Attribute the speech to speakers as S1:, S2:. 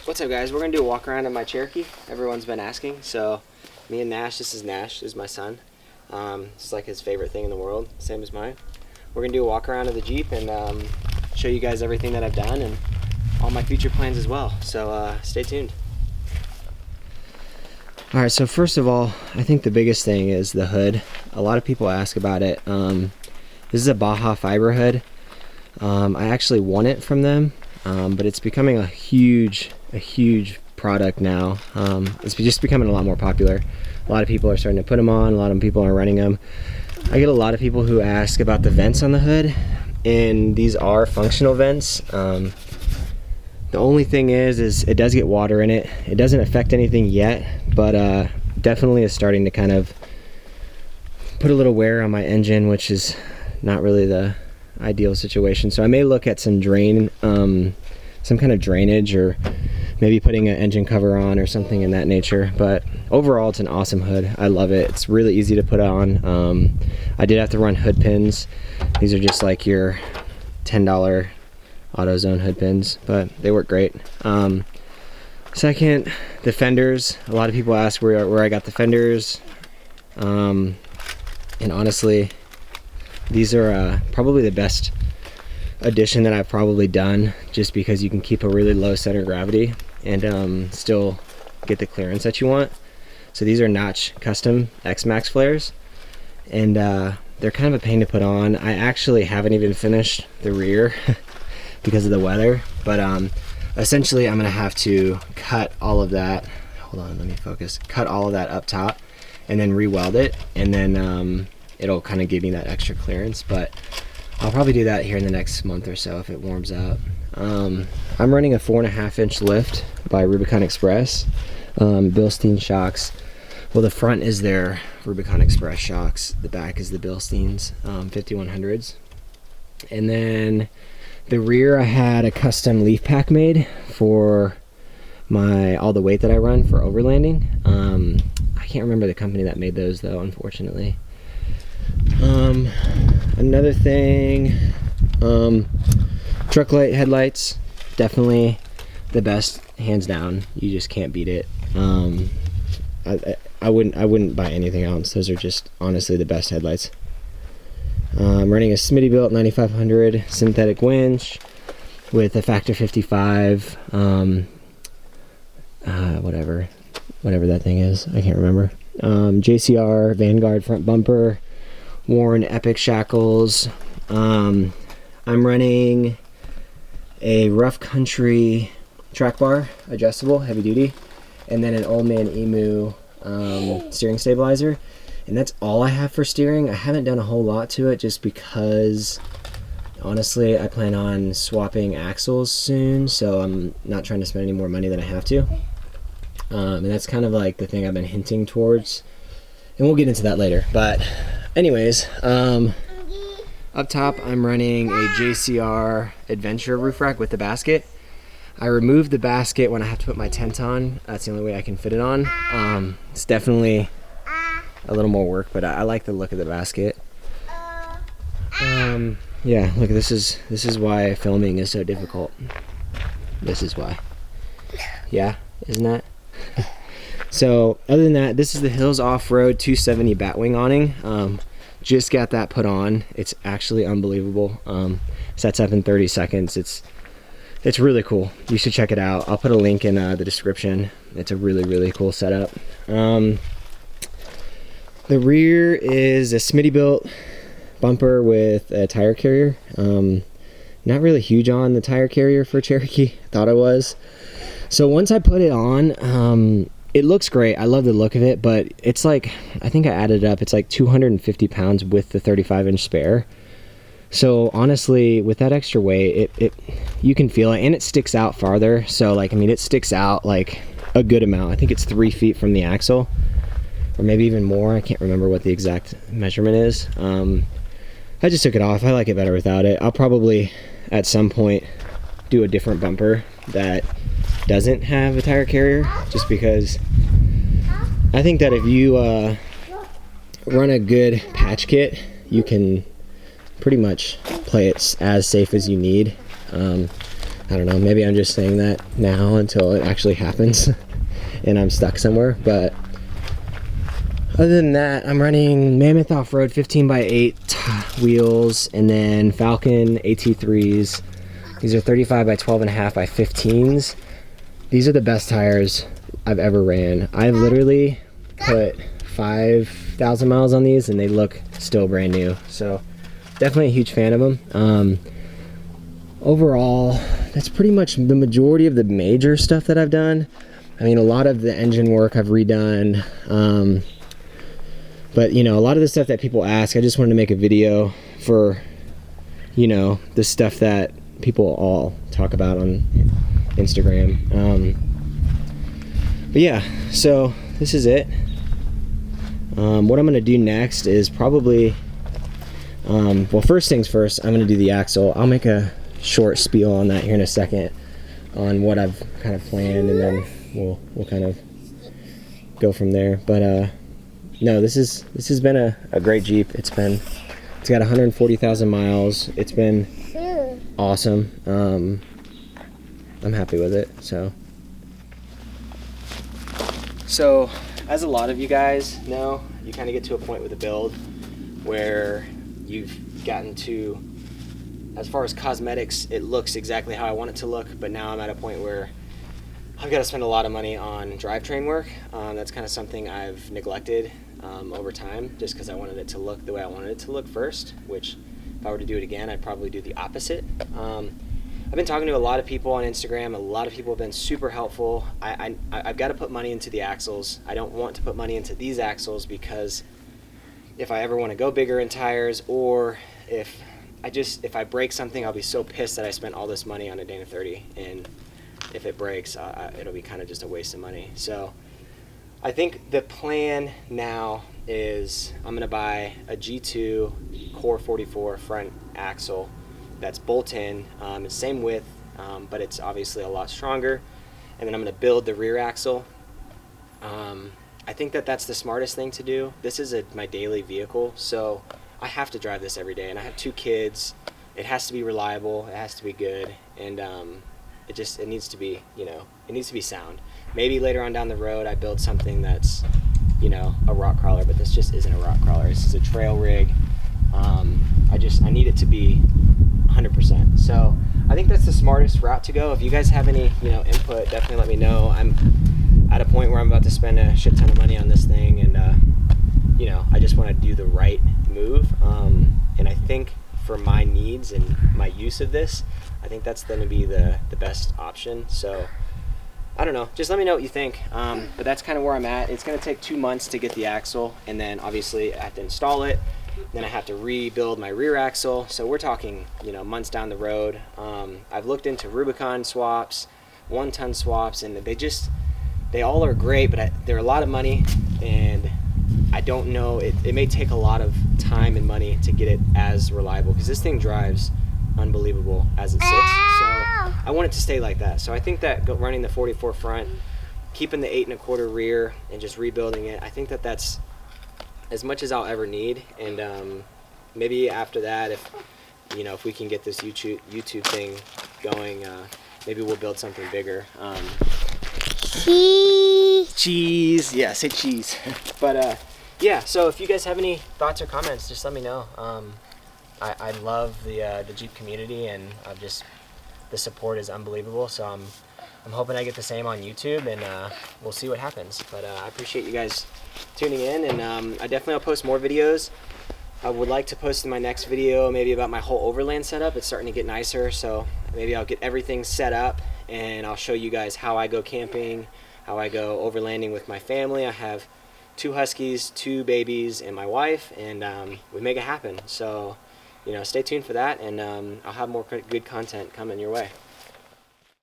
S1: What's up, guys? We're gonna do a walk around in my Cherokee. Everyone's been asking. So me and Nash, this is my son. This is like his favorite thing in the world, same as mine. We're gonna do a walk around of the Jeep and show you guys everything that I've done and all my future plans as well. So stay tuned. All right, so first of all, I think the biggest thing is the hood. A lot of people ask about it. This is a Baja fiber hood. I actually won it from them, but it's becoming a huge product now. It's just becoming a lot more popular. A lot of people are starting to put them on. A lot of people are running them. I get a lot of people who ask about the vents on the hood, and these are functional vents. The only thing is it does get water in it. It doesn't affect anything yet, but definitely is starting to kind of put a little wear on my engine, which is not really the ideal situation. So I may look at some some kind of drainage, or maybe putting an engine cover on or something in that nature. But overall, it's an awesome hood. I love it. It's really easy to put on. I did have to run hood pins. These are just like your $10 AutoZone hood pins, but they work great. Second, the fenders. A lot of people ask where I got the fenders, and honestly, these are probably the best addition that I've probably done, just because you can keep a really low center of gravity and still get the clearance that you want. So these are Notch Customs Xmax Flares, and they're kind of a pain to put on. I actually haven't even finished the rear because of the weather, but essentially I'm gonna have to cut all of that. Hold on, let me focus. Cut all of that up top and then re-weld it, and then it'll kind of give me that extra clearance. But I'll probably do that here in the next month or so if it warms up. I'm running a 4.5-inch lift by Rubicon Express. Bilstein shocks. Well, the front is their Rubicon Express shocks. The back is the Bilsteins 5100s. And then the rear, I had a custom leaf pack made for all the weight that I run for overlanding. I can't remember the company that made those though, unfortunately. Another thing, truck light headlights, definitely the best, hands down. You just can't beat it. I wouldn't buy anything else. Those are just honestly the best headlights. I'm running a Smittybilt 9500 synthetic winch with a factor 55, whatever that thing is, I can't remember. JCR Vanguard front bumper, Warren Epic shackles. I'm running a Rough Country track bar, adjustable, heavy duty, and then an Old Man Emu steering stabilizer. And that's all I have for steering. I haven't done a whole lot to it, just because honestly I plan on swapping axles soon, so I'm not trying to spend any more money than I have to. And that's kind of like the thing I've been hinting towards, and we'll get into that later. But anyways, up top I'm running a JCR Adventure roof rack with the basket. I removed the basket when I have to put my tent on. That's the only way I can fit it on. It's definitely a little more work, but I like the look of the basket. Yeah, look, this is why filming is so difficult. This is why. Yeah, isn't that? So other than that, this is the Hills Off-Road 270 Batwing Awning. Just got that put on. It's actually unbelievable. Sets up in 30 seconds. It's really cool. You should check it out. I'll put a link in the description. It's a really cool setup. The rear is a Smittybilt bumper with a tire carrier. Not really huge on the tire carrier for Cherokee. Thought I was. So once I put it on, it looks great. I love the look of it, but it's like, I think I added it up, it's like 250 pounds with the 35-inch spare. So honestly, with that extra weight, you can feel it, and it sticks out farther. So like, I mean, it sticks out like a good amount. I think it's 3 feet from the axle, or maybe even more. I can't remember what the exact measurement is. I just took it off. I like it better without it. I'll probably at some point do a different bumper that doesn't have a tire carrier, just because I think that if you run a good patch kit, you can pretty much play it as safe as you need. I I don't know, maybe I'm just saying that now until it actually happens and I'm stuck somewhere. But other than that, I'm running Mammoth Off-Road 15x8 wheels, and then Falcon AT3s. These are 35 by 12.5 by 15s. These are the best tires I've ever ran. I've literally put 5,000 miles on these and they look still brand new. So definitely a huge fan of them. Overall, that's pretty much the majority of the major stuff that I've done. I mean, a lot of the engine work I've redone. But you know, a lot of the stuff that people ask, I just wanted to make a video for, you know, the stuff that people all talk about on Instagram. But yeah, so this is it. What I'm gonna do next is probably, well, first things first, I'm gonna do the axle. I'll make a short spiel on that here in a second on what I've kind of planned, and then we'll kind of go from there. But no, this has been a great Jeep. It's got 140,000 miles. It's been awesome. I'm happy with it. So as a lot of you guys know, you kind of get to a point with a build where you've gotten to, as far as cosmetics, it looks exactly how I want it to look, but now I'm at a point where I've got to spend a lot of money on drivetrain work. That's kind of something I've neglected over time, just because I wanted it to look the way I wanted it to look first, which if I were to do it again, I'd probably do the opposite. I've been talking to a lot of people on Instagram. A lot of people have been super helpful. I've got to put money into the axles. I don't want to put money into these axles because if I ever want to go bigger in tires, or if I break something, I'll be so pissed that I spent all this money on a Dana 30, and if it breaks, it'll be kind of just a waste of money. So I think the plan now is I'm gonna buy a G2 Core 44 front axle that's bolt-in. It's same width, but it's obviously a lot stronger. And then I'm gonna build the rear axle. I think that's the smartest thing to do. This is my daily vehicle, so I have to drive this every day, and I have 2 kids. It has to be reliable, it has to be good, and it needs to be, you know, it needs to be sound. Maybe later on down the road I build something that's, you know, a rock crawler, but this just isn't a rock crawler. This is a trail rig. I need it to be 100%. So I think that's the smartest route to go. If you guys have any, you know, input, definitely let me know. I'm at a point where I'm about to spend a shit ton of money on this thing, and you know, I just want to do the right move. And I think for my needs and my use of this, I think that's going to be the best option. So I don't know, just let me know what you think. But that's kind of where I'm at. It's going to take 2 months to get the axle, and then obviously I have to install it. Then I have to rebuild my rear axle. So we're talking, you know, months down the road. I've looked into Rubicon swaps, 1-ton swaps, and they all are great, but they're a lot of money, and I don't know, it may take a lot of time and money to get it as reliable, because this thing drives unbelievable as it sits. So I want it to stay like that. So I think that running the 44 front, keeping the 8 1/4 rear, and just rebuilding it, I think that's as much as I'll ever need. And maybe after that, if you know, if we can get this YouTube thing going, maybe we'll build something bigger. Cheese, yeah, say cheese. But yeah, so if you guys have any thoughts or comments, just let me know. I love the Jeep community, and the support is unbelievable. So I'm hoping I get the same on YouTube, and we'll see what happens. But I appreciate you guys tuning in, and I definitely will post more videos. I would like to post in my next video maybe about my whole Overland setup. It's starting to get nicer, so maybe I'll get everything set up, and I'll show you guys how I go camping, how I go overlanding with my family. I have 2 huskies, 2 babies, and my wife, and we make it happen. So, you know, stay tuned for that, and I'll have more good content coming your way.